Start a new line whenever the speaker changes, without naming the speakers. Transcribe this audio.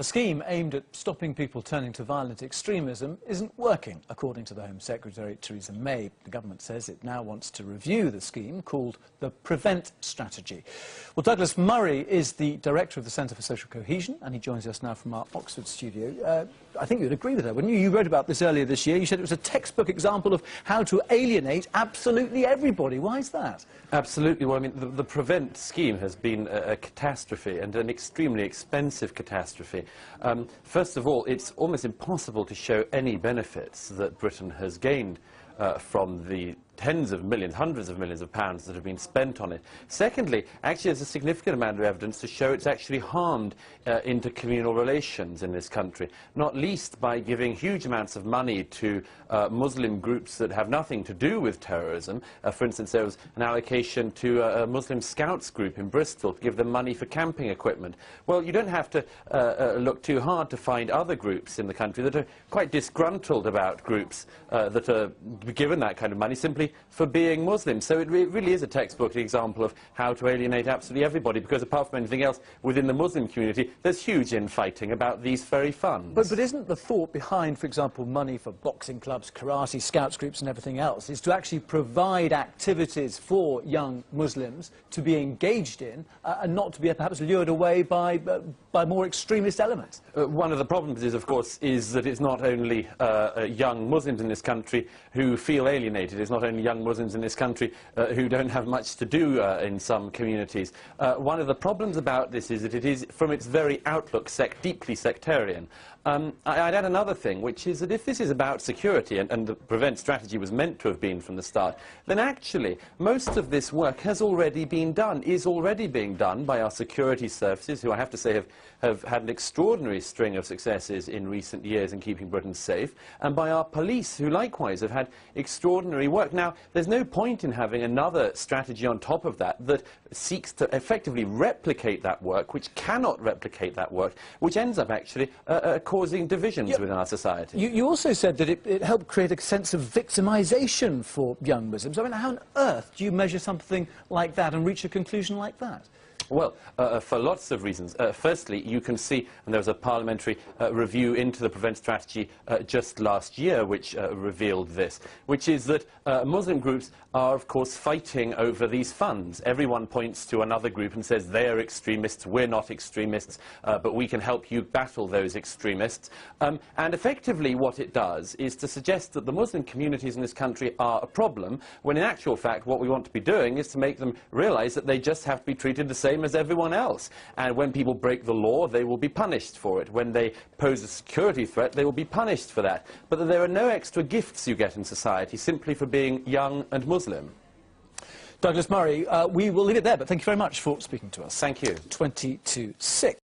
A scheme aimed at stopping people turning to violent extremism isn't working, according to the Home Secretary, Theresa May. The government says it now wants to review the scheme called the Prevent Strategy. Well, Douglas Murray is the Director of the Centre for Social Cohesion, and he joins us now from our Oxford studio. I think you'd agree with her, wouldn't you? You wrote about this earlier this year. You said it was a textbook example of how to alienate absolutely everybody. Why is that?
Absolutely. Well, I mean, the Prevent scheme has been a catastrophe, and an extremely expensive catastrophe. First of all, it's almost impossible to show any benefits that Britain has gained from the tens of millions, hundreds of millions of pounds that have been spent on it. Secondly, actually there's a significant amount of evidence to show it's actually harmed intercommunal relations in this country, not least by giving huge amounts of money to Muslim groups that have nothing to do with terrorism. For instance, there was an allocation to a Muslim Scouts group in Bristol to give them money for camping equipment. Well, you don't have to look too hard to find other groups in the country that are quite disgruntled about groups that are given that kind of money simply for being Muslim. So it really is a textbook example of how to alienate absolutely everybody, because apart from anything else, within the Muslim community, there's huge infighting about these very funds.
But isn't the thought behind, for example, money for boxing clubs, karate, scouts groups and everything else, is to actually provide activities for young Muslims to be engaged in and not to be perhaps lured away by more extremist elements?
One of the problems is, of course, is that it's not only young Muslims in this country who feel alienated. It's not only young Muslims in this country who don't have much to do in some communities. One of the problems about this is that it is, from its very outlook, deeply sectarian. I'd add another thing, which is that if this is about security, and the Prevent strategy was meant to have been from the start, then actually most of this work has already been done, is already being done by our security services, who I have to say have had an extraordinary string of successes in recent years in keeping Britain safe, and by our police, who likewise have had extraordinary work. Now, there's no point in having another strategy on top of that that seeks to effectively replicate that work, which cannot replicate that work, which ends up actually causing divisions within our society.
You also said that it helped create a sense of victimisation for young Muslims. I mean, how on earth do you measure something like that and reach a conclusion like that?
Well, for lots of reasons. Firstly, you can see, and there was a parliamentary review into the Prevent strategy just last year which revealed this, which is that Muslim groups are, of course, fighting over these funds. Everyone points to another group and says, they are extremists, we're not extremists, but we can help you battle those extremists. And effectively what it does is to suggest that the Muslim communities in this country are a problem, when in actual fact what we want to be doing is to make them realize that they just have to be treated the same as everyone else. And when people break the law, they will be punished for it. When they pose a security threat, they will be punished for that. But that there are no extra gifts you get in society simply for being young and Muslim.
Douglas Murray, we will leave it there, but thank you very much for speaking to us.
Thank you.
20 to 6.